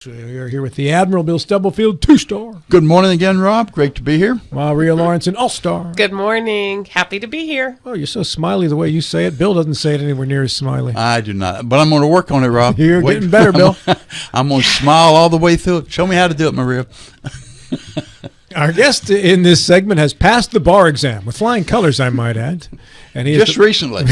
So you're here with the Admiral Bill Stubblefield, 2-star. Good morning again, Rob. Great to be here. Maria Lawrence, an all-star. Good morning. Happy to be here. Oh, you're so smiley the way you say it. Bill doesn't say it anywhere near as smiley. I do not, but I'm going to work on it, Rob. You're getting better, Bill. I'm going to smile all the way through it. Show me how to do it, Maria. Our guest in this segment has passed the bar exam with flying colors, I might add. And he Just recently.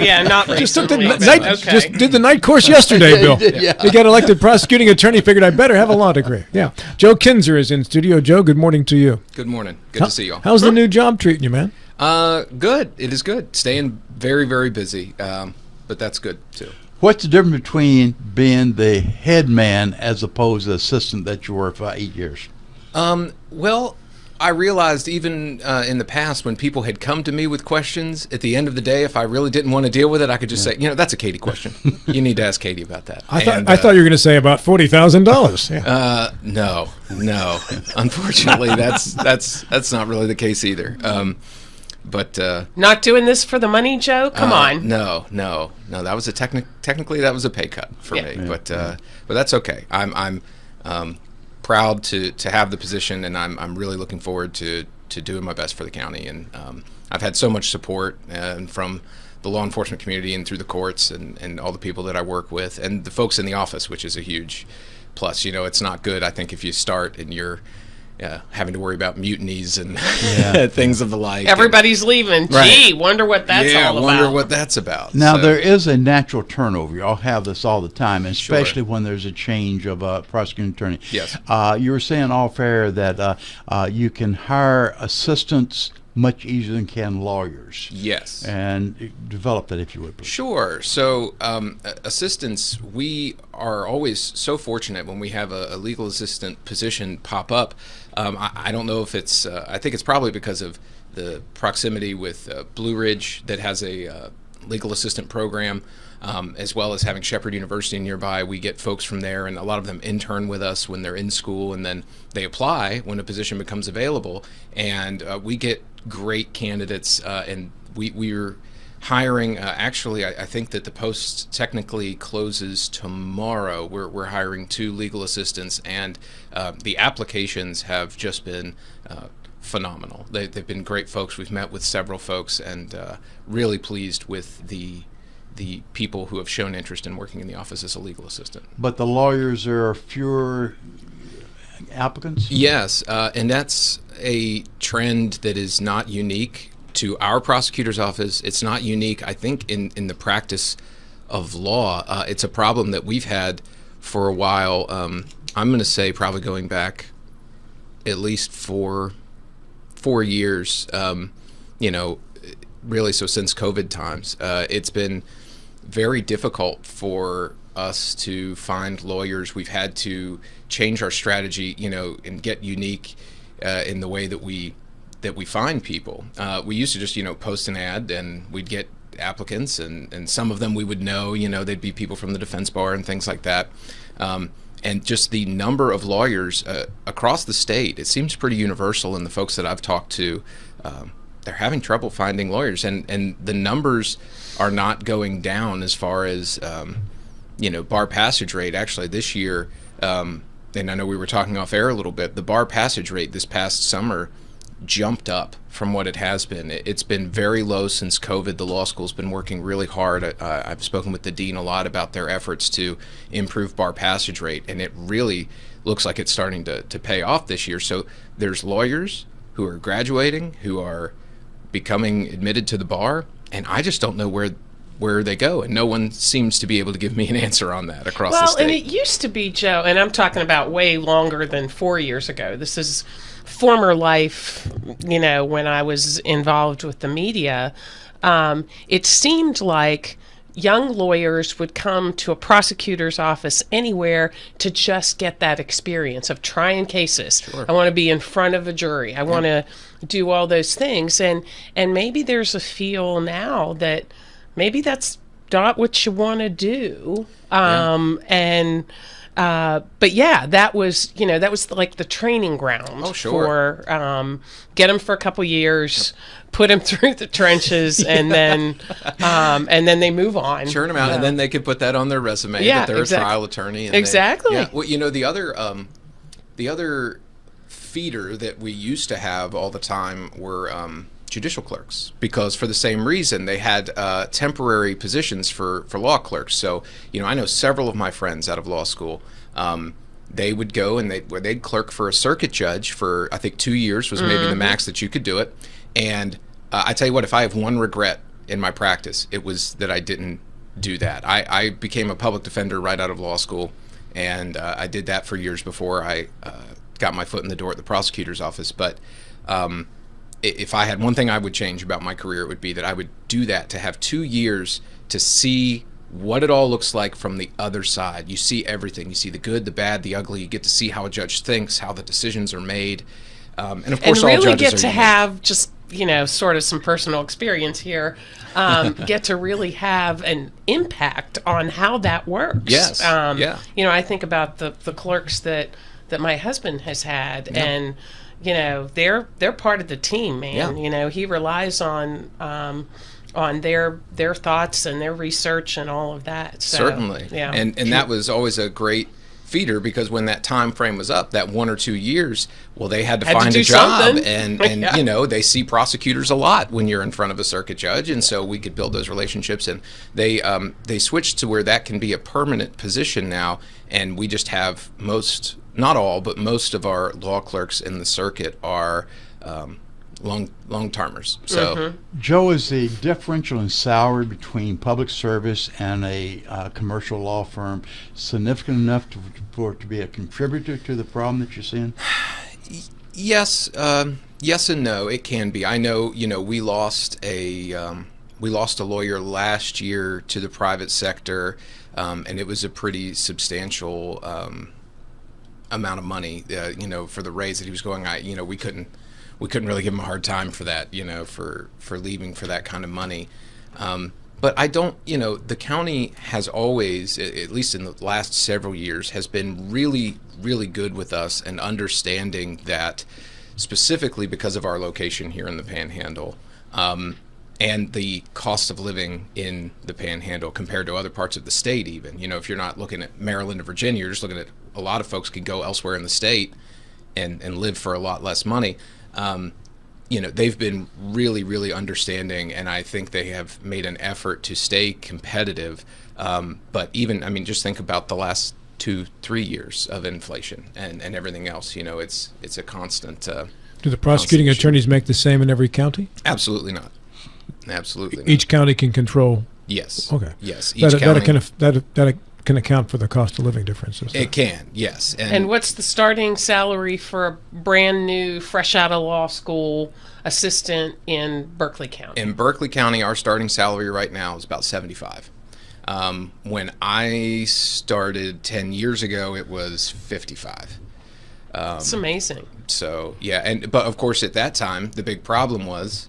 Yeah, not recently. Just took the but night, okay. just did the night course yesterday, Bill. Yeah. He got elected prosecuting attorney, figured I better have a law degree. Yeah. Joe Kinser is in studio. Joe, good morning to you. Good morning. Good to see y'all. How's the new job treating you, man? Good. It is good. Staying very, very busy, but that's good too. What's the difference between being the head man as opposed to the assistant that you were for 8 years? Well, I realized even in the past when people had come to me with questions, at the end of the day, if I really didn't want to deal with it, I could just say, that's a Katie question. You need to ask Katie about that. I thought you were going to say about $40,000. Yeah. No. Unfortunately, that's not really the case either. But Not doing this for the money, Joe? Come on. No. That was technically that was a pay cut for me. Yeah. But that's okay. I'm proud to have the position, and I'm really looking forward to doing my best for the county. And I've had so much support from the law enforcement community and through the courts and all the people that I work with and the folks in the office, which is a huge plus. It's not good, I think, if you start and you're having to worry about mutinies and things of the like. Everybody's leaving. Right. Gee, wonder what that's all about. Wonder what that's about. Now, So- there is a natural turnover. Y'all have this all the time, and Sure. especially when there's a change of a prosecuting attorney. Yes. You were saying off air that you can hire assistants much easier than can lawyers. Yes. And develop that, if you would, please. Sure. So, assistants, we are always so fortunate when we have a legal assistant position pop up. I don't know if it's, I think it's probably because of the proximity with Blue Ridge that has a legal assistant program, as well as having Shepherd University nearby. We get folks from there, and a lot of them intern with us when they're in school, and then they apply when a position becomes available, and we get great candidates, and we're hiring. Actually, I think that the post technically closes tomorrow. We're hiring 2 legal assistants, and the applications have just been phenomenal. They've been great folks. We've met with several folks, and really pleased with the people who have shown interest in working in the office as a legal assistant. But the lawyers, there are fewer applicants? Yes, and that's a trend that is not unique to our prosecutor's office. It's not unique, I think, in the practice of law. It's a problem that we've had for a while. I'm going to say probably going back at least 4 years, really, so since COVID times. It's been very difficult for us to find lawyers. We've had to change our strategy, and get unique in the way that we find people. We used to just, post an ad and we'd get applicants, and some of them we would know, they'd be people from the defense bar and things like that. And just the number of lawyers across the state, it seems pretty universal, and the folks that I've talked to, they're having trouble finding lawyers, and the numbers are not going down as far as, bar passage rate. Actually, this year, and I know we were talking off air a little bit, the bar passage rate this past summer jumped up from what it has been. It's been very low since COVID. The law school's been working really hard. I've spoken with the dean a lot about their efforts to improve bar passage rate, and it really looks like it's starting to pay off this year. So there's lawyers who are graduating, who are becoming admitted to the bar, and I just don't know where they go, and no one seems to be able to give me an answer on that across the state. Well, and it used to be, Joe, and I'm talking about way longer than 4 years ago. This is former life, when I was involved with the media. It seemed like young lawyers would come to a prosecutor's office anywhere to just get that experience of trying cases. Sure. I want to be in front of a jury. I want to do all those things. And maybe there's a feel now that maybe that's not what you want to do. And But yeah, that was like the training ground. Oh, sure. For get them for a couple years, put them through the trenches, and then they move on. Churn them out, and then they could put that on their resume that they're a trial attorney. And exactly. Well, the other feeder that we used to have all the time were judicial clerks, because for the same reason they had temporary positions for law clerks. So I know several of my friends out of law school. They would go and they'd clerk for a circuit judge for, I think, 2 years was maybe the max that you could do it. And I tell you what, if I have one regret in my practice, it was that I didn't do that. I became a public defender right out of law school, and I did that for years before I got my foot in the door at the prosecutor's office. But if I had one thing I would change about my career, it would be that I would do that, to have 2 years to see what it all looks like from the other side. You see everything. You see the good, the bad, the ugly. You get to see how a judge thinks, how the decisions are made. And of course, and really all judges get to have just sort of some personal experience here. Get to really have an impact on how that works. Yes. I think about the clerks that my husband has had, and they're part of the team, man. Yeah. He relies on their thoughts and their research and all of that. So, certainly. Yeah. And that was always a great feeder, because when that time frame was up, that 1 or 2 years, well, they had to find a job, something. and Yeah. they see prosecutors a lot when you're in front of a circuit judge, and so we could build those relationships, and they switched to where that can be a permanent position now, and we just have not all, but most of our law clerks in the circuit are long-termers. So, Joe, is the differential in salary between public service and a commercial law firm significant enough for it to be a contributor to the problem that you're seeing? yes and no. It can be. I know. We lost a lawyer last year to the private sector, and it was a pretty substantial amount of money. For the raise that he was going. We couldn't really give him a hard time for that, for leaving for that kind of money. But I don't, the county has always, at least in the last several years, has been really, really good with us and understanding that, specifically because of our location here in the Panhandle, and the cost of living in the Panhandle compared to other parts of the state even. If you're not looking at Maryland or Virginia, you're just looking at, a lot of folks can go elsewhere in the state and live for a lot less money. They've been really, really understanding, and I think they have made an effort to stay competitive. But even, just think about the last 2-3 years of inflation and everything else. It's a constant. Do the prosecuting attorneys make the same in every county? Absolutely not. Absolutely not. Each county can control. Yes. Okay. Yes. That can account for the cost of living differences. It can, yes. And what's the starting salary for a brand new, fresh out of law school assistant in Berkeley County? In Berkeley County, our starting salary right now is about $75. When I started 10 years ago, it was $55. It's amazing. So, yeah, but of course at that time, the big problem was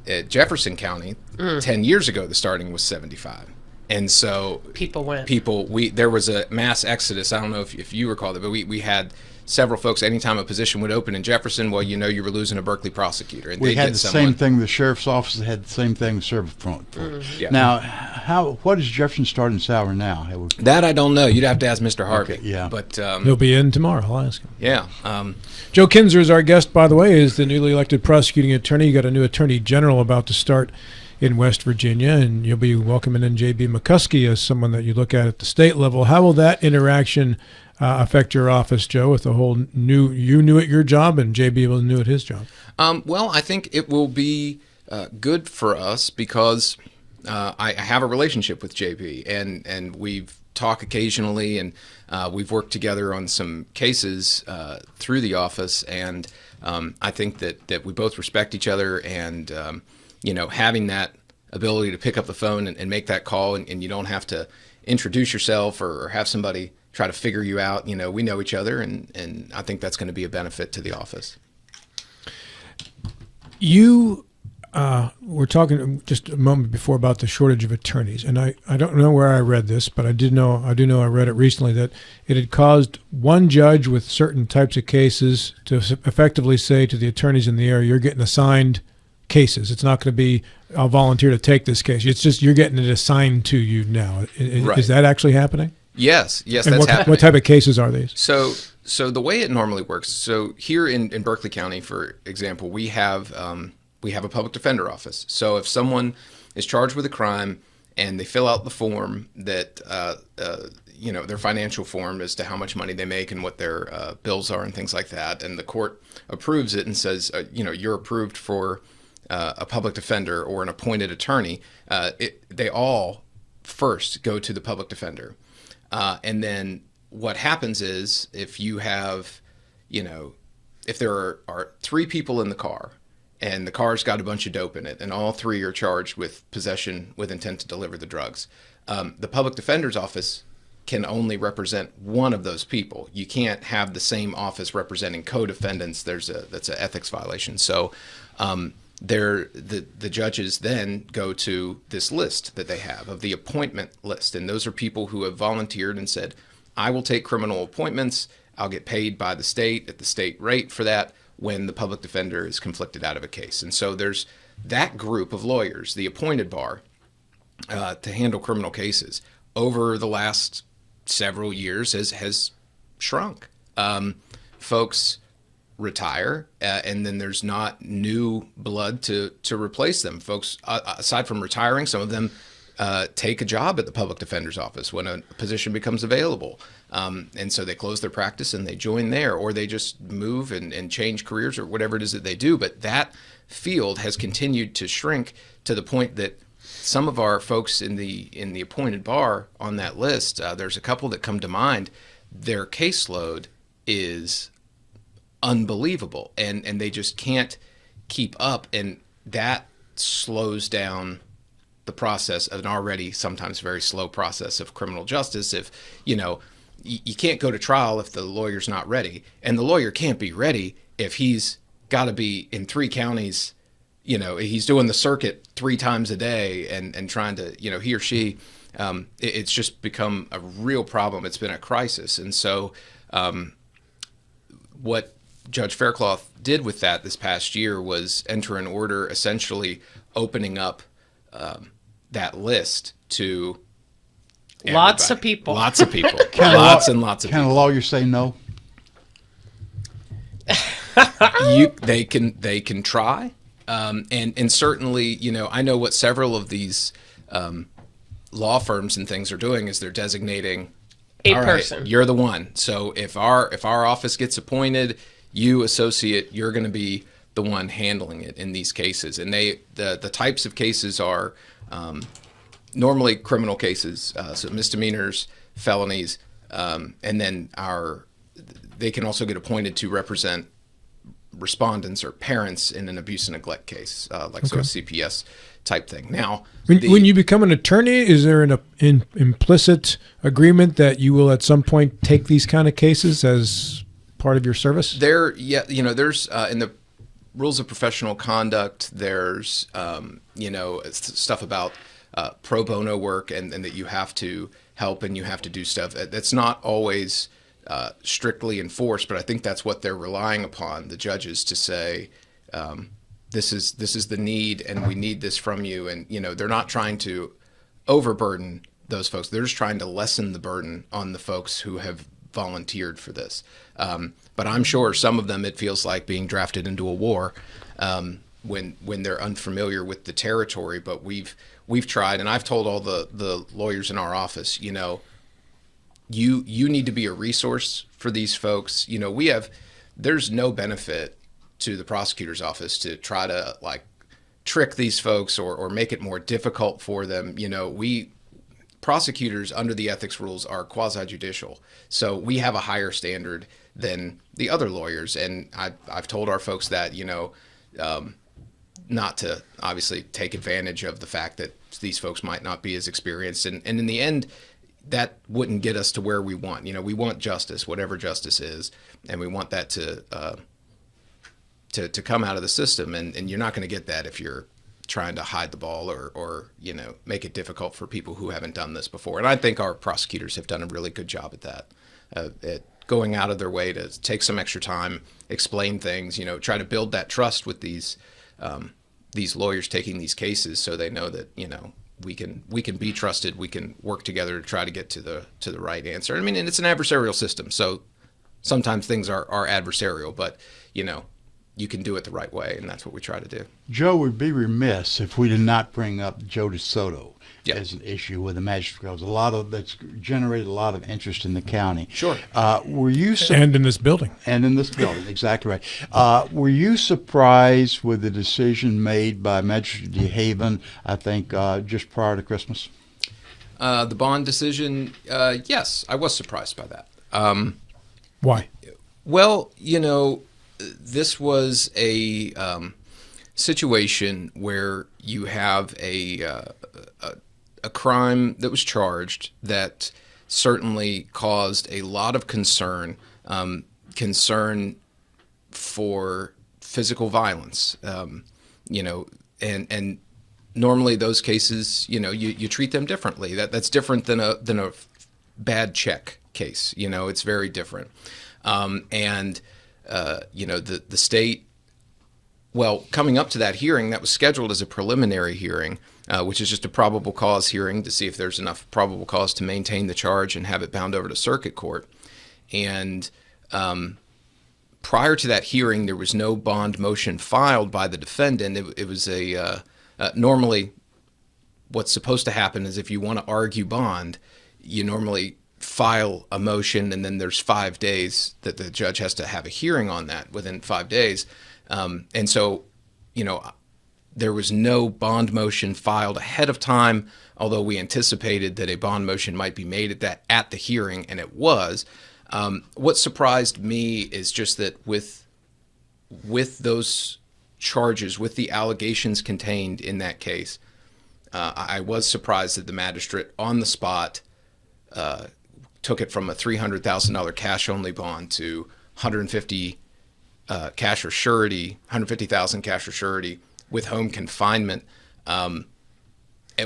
at Jefferson County, 10 years ago, the starting was $75. And so there was a mass exodus. I don't know if you recall that, but we had several folks, anytime a position would open in Jefferson, well, you were losing a Berkeley prosecutor. And we had the same thing. The sheriff's office had the same thing. The sheriff front. Yeah. Now, what is Jefferson's starting salary now? That I don't know. You'd have to ask Mr. Harvey. Okay, yeah. But he'll be in tomorrow. I'll ask him. Yeah. Joe Kinser is our guest, by the way, is the newly elected prosecuting attorney. You got a new attorney general about to start in West Virginia, and you'll be welcoming in J.B. McCuskey as someone that you look at the state level. How will that interaction affect your office, Joe, with the whole you new at your job and J.B. will new at his job? Well, I think it will be good for us because I have a relationship with J.B. and we've talked occasionally, and we've worked together on some cases through the office, and I think that we both respect each other, and having that ability to pick up the phone and make that call, and you don't have to introduce yourself or have somebody try to figure you out. We know each other, and I think that's going to be a benefit to the office. You we're talking just a moment before about the shortage of attorneys, and I don't know where I read this, but I do know I read it recently that it had caused one judge with certain types of cases to effectively say to the attorneys in the area, "You're getting assigned cases. It's not going to be I'll volunteer to take this case. It's just you're getting it assigned to you now." Right. Is that actually happening? Yes, And that's happening. what type of cases are these? So the way it normally works, so here in Berkeley County, for example, we have a public defender office. So if someone is charged with a crime and they fill out the form that, their financial form as to how much money they make and what their bills are and things like that, and the court approves it and says, you're approved for a public defender or an appointed attorney, they all first go to the public defender. And then what happens is if you have, if there are three people in the car and the car's got a bunch of dope in it and all three are charged with possession with intent to deliver the drugs, the public defender's office can only represent one of those people. You can't have the same office representing co-defendants. That's an ethics violation. So the judges then go to this list that they have of the appointment list, and those are people who have volunteered and said, I will take criminal appointments. I'll get paid by the state at the state rate for that when the public defender is conflicted out of a case. And so there's that group of lawyers, the appointed bar, to handle criminal cases over the last several years has shrunk. Folks retire, and then there's not new blood to replace them. Folks, aside from retiring, some of them take a job at the public defender's office when a position becomes available. And so they close their practice and they join there, or they just move and change careers or whatever it is that they do. But that field has continued to shrink to the point that some of our folks in the appointed bar on that list, there's a couple that come to mind, their caseload is unbelievable, and they just can't keep up, and that slows down the process of an already sometimes very slow process of criminal justice. If you can't go to trial if the lawyer's not ready, and the lawyer can't be ready if he's got to be in 3 counties. He's doing the circuit 3 times a day and trying to, he or she, it's just become a real problem. It's been a crisis. And so what Judge Faircloth did with that this past year was enter an order essentially opening up that list to lots of people. Lots of people. Lots and lots of Can people. a lawyer say no? They can try. And certainly, I know what several of these law firms and things are doing is they're designating A all right, person. you're the one. So if our office gets appointed, you associate, you're going to be the one handling it in these cases. And the types of cases are normally criminal cases, so misdemeanors, felonies, and then they can also get appointed to represent respondents or parents in an abuse and neglect case, like so a CPS type thing. Now, when you become an attorney, is there an implicit agreement that you will at some point take these kind of cases as part of your service? there's in the rules of professional conduct, there's stuff about pro bono work and that you have to help and you have to do stuff. That's not always strictly enforced, but I think that's what they're relying upon, the judges, to say, this is the need and we need this from you. And, they're not trying to overburden those folks. They're just trying to lessen the burden on the folks who have volunteered for this. But I'm sure some of them, it feels like being drafted into a war when they're unfamiliar with the territory. But we've tried, and I've told all the lawyers in our office, you need to be a resource for these folks. There's no benefit to the prosecutor's office to try to trick these folks or make it more difficult for them. Prosecutors under the ethics rules are quasi-judicial. So we have a higher standard than the other lawyers. And I've told our folks that, not to obviously take advantage of the fact that these folks might not be as experienced. And in the end, that wouldn't get us to where we want. We want justice, whatever justice is, and we want that to come out of the system. And you're not going to get that if you're trying to hide the ball or make it difficult for people who haven't done this before. And I think our prosecutors have done a really good job at that, at going out of their way to take some extra time, explain things, try to build that trust with these lawyers taking these cases, so they know that we can be trusted. We can work together to try to get to the right answer. I mean, and it's an adversarial system, so sometimes things are adversarial, but you can do it the right way, and that's what we try to do. Joe, would be remiss if we did not bring up Joe DeSoto Yeah. as an issue with the magistrate. That's generated a lot of interest in the county. Sure. Were you And in this building. and in this building, exactly right. Were you surprised with the decision made by Magistrate DeHaven, I think, just prior to Christmas? The bond decision, yes, I was surprised by that. Why? Well, this was a situation where you have a crime that was charged that certainly caused a lot of concern for physical violence, and normally those cases, you treat them differently. That's different than a bad check case. It's very different. The state, well, coming up to that hearing, that was scheduled as a preliminary hearing, which is just a probable cause hearing to see if there's enough probable cause to maintain the charge and have it bound over to circuit court. And prior to that hearing, there was no bond motion filed by the defendant. It was normally what's supposed to happen is if you want to argue bond, you normally file a motion, and then there's 5 days that the judge has to have a hearing on that within 5 days. And so, there was no bond motion filed ahead of time, although we anticipated that a bond motion might be made at the hearing, and it was. What surprised me is just that with those charges, with the allegations contained in that case, I was surprised that the magistrate on the spot took it from a $300,000 cash-only bond to $150,000 cash or surety with home confinement.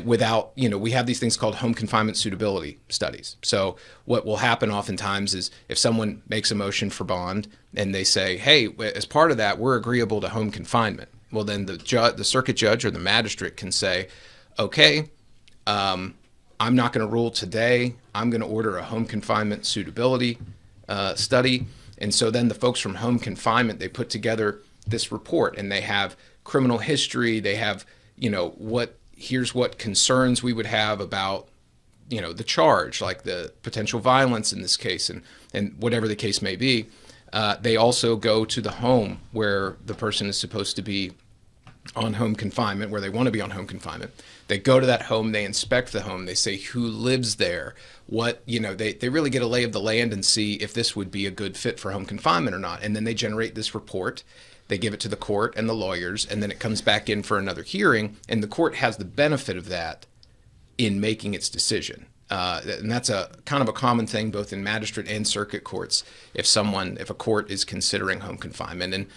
Without, we have these things called home confinement suitability studies. So what will happen oftentimes is if someone makes a motion for bond and they say, hey, as part of that, we're agreeable to home confinement. Well, then the circuit judge or the magistrate can say, okay, I'm not going to rule today. I'm going to order a home confinement suitability study. And so then the folks from home confinement, they put together this report, and they have criminal history. They have, here's what concerns we would have about, the charge, like the potential violence in this case, and whatever the case may be. They also go to the home where the person is supposed to be on home confinement, where they want to be on home confinement. They go to that home, they inspect the home, they say who lives there, they really get a lay of the land and see if this would be a good fit for home confinement or not. And then they generate this report, they give it to the court and the lawyers, and then it comes back in for another hearing, and the court has the benefit of that in making its decision. And that's a kind of a common thing both in magistrate and circuit courts if a court is considering home confinement, and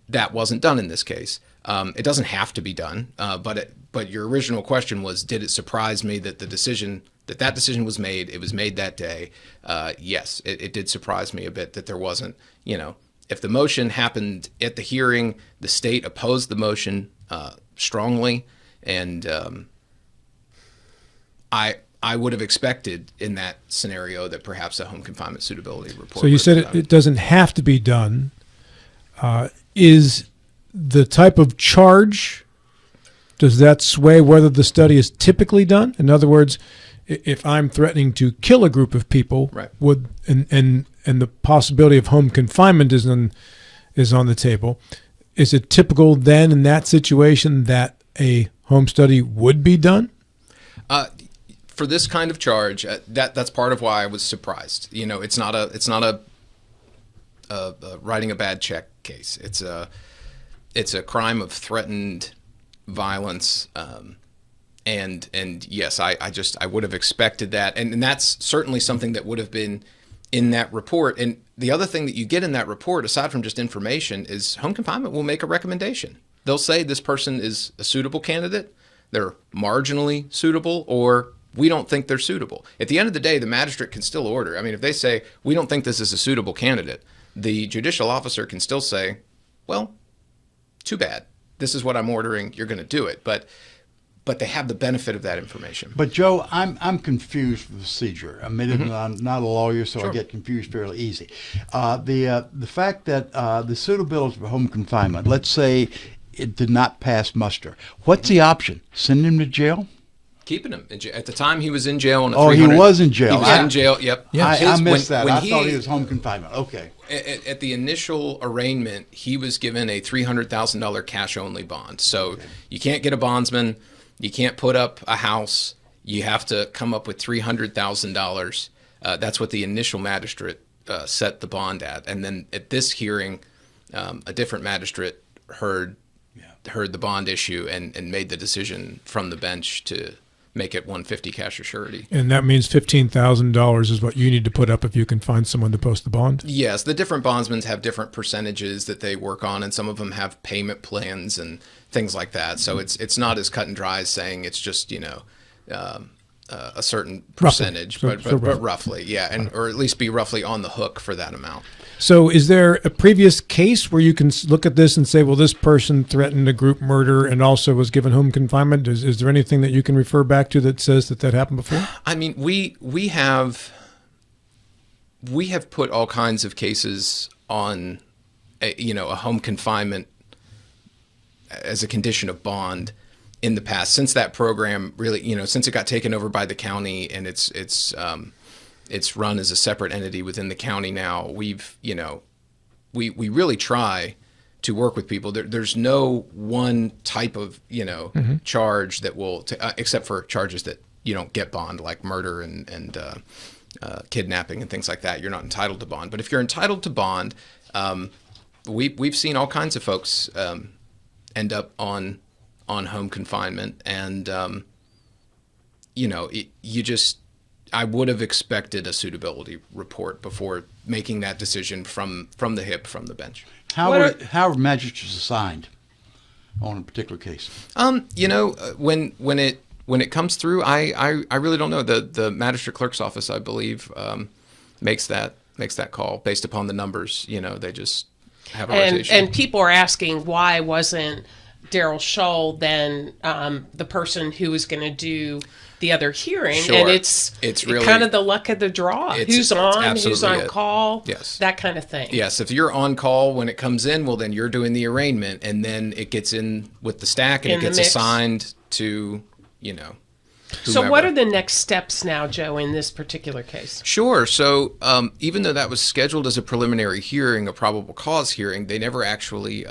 that wasn't done in this case. It doesn't have to be done, but your original question was, did it surprise me that that decision was made? It was made that day. Yes, it did surprise me a bit that there wasn't, if the motion happened at the hearing, the state opposed the motion strongly, and I would have expected in that scenario that perhaps a home confinement suitability report. So you said it doesn't have to be done. Is the type of charge, does that sway whether the study is typically done? In other words, if I'm threatening to kill a group of people, right, and the possibility of home confinement is on the table, is it typical then in that situation that a home study would be done? For this kind of charge, that's part of why I was surprised. It's not a writing a bad check case. It's a crime of threatened violence, and yes, I would have expected that, and that's certainly something that would have been in that report. And the other thing that you get in that report, aside from just information, is home confinement will make a recommendation. they'll say this person is a suitable candidate, they're marginally suitable, or we don't think they're suitable. At the end of the day, the magistrate can still order. I mean, if they say, we don't think this is a suitable candidate, the judicial officer can still say, well, too bad. This is what I'm ordering. You're going to do it. But they have the benefit of that information. But Joe, I'm confused with the procedure. Admittedly, I'm not a lawyer, so Sure. I get confused fairly easy. The fact that the suitability for home confinement, let's say it did not pass muster, what's the option? Send him to jail? Keeping him in jail. At the time, he was in jail on a Oh, he 300 was in jail. He was in jail. Yep. I missed When- that. when I thought he was home confinement. Okay. At the initial arraignment, he was given a $300,000 cash-only bond. So you can't get a bondsman, you can't put up a house, you have to come up with $300,000. That's what the initial magistrate set the bond at. And then at this hearing, a different magistrate heard the bond issue and made the decision from the bench to make it $150 cash or surety. And that means $15,000 is what you need to put up if you can find someone to post the bond? Yes, the different bondsmen have different percentages that they work on, and some of them have payment plans and things like that. So it's not as cut and dry as saying it's just, a certain percentage, Roughly. but roughly, yeah, and or at least be roughly on the hook for that amount. So is there a previous case where you can look at this and say, well, this person threatened a group murder and also was given home confinement? Is there anything that you can refer back to that says that happened before? I mean, we have put all kinds of cases on, a home confinement as a condition of bond in the past. Since that program really, since it got taken over by the county and it's run as a separate entity within the county now, we really try to work with people. There's no one type of, charge that will, except for charges that you don't get bond, like murder and kidnapping and things like that. You're not entitled to bond. But if you're entitled to bond, we've seen all kinds of folks end up on home confinement, and I would have expected a suitability report before making that decision from the hip, from the bench. How are magistrates assigned on a particular case? When it comes through, I really don't know. The magistrate clerk's office, I believe, makes that call based upon the numbers. They just have a rotation. And people are asking, why wasn't Daryl Shull then the person who was going to do the other hearing? Sure. And it's really kind of the luck of the draw. Who's on, who's on call, yes, that kind of thing. Yes, if you're on call when it comes in, well, then you're doing the arraignment, and then it gets in with the stack, and it gets assigned to, whomever. So what are the next steps now, Joe, in this particular case? Sure. So even though that was scheduled as a preliminary hearing, a probable cause hearing, they never actually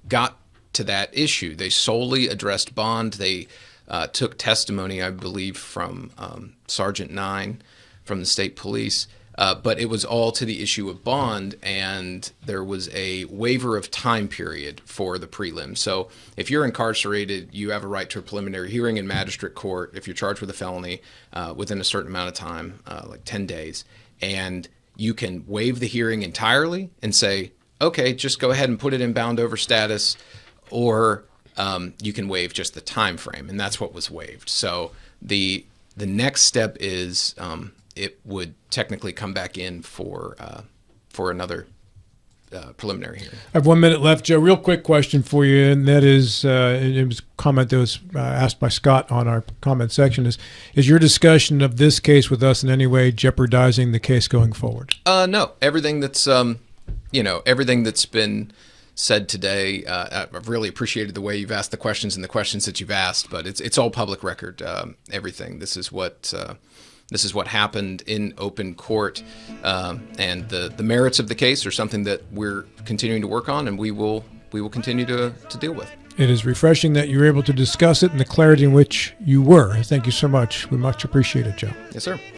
got to that issue. They solely addressed bond. They took testimony, I believe, from Sergeant 9 from the state police, but it was all to the issue of bond, and there was a waiver of time period for the prelim. So if you're incarcerated, you have a right to a preliminary hearing in magistrate court if you're charged with a felony within a certain amount of time, like 10 days, and you can waive the hearing entirely and say, okay, just go ahead and put it in bound over status, or you can waive just the time frame, and that's what was waived. So the next step is it would technically come back in for another preliminary hearing. I have 1 minute left, Joe. Real quick question for you, and that is, it was a comment that was asked by Scott on our comment section, is your discussion of this case with us in any way jeopardizing the case going forward? No. Everything that's everything that's been said today, I've really appreciated the way you've asked the questions and the questions that you've asked, but it's all public record. Everything. This is what happened in open court, and the merits of the case are something that we're continuing to work on, and we will continue to deal with. It is refreshing that you were able to discuss it in the clarity in which you were. Thank you so much. We much appreciate it, Joe. Yes, sir.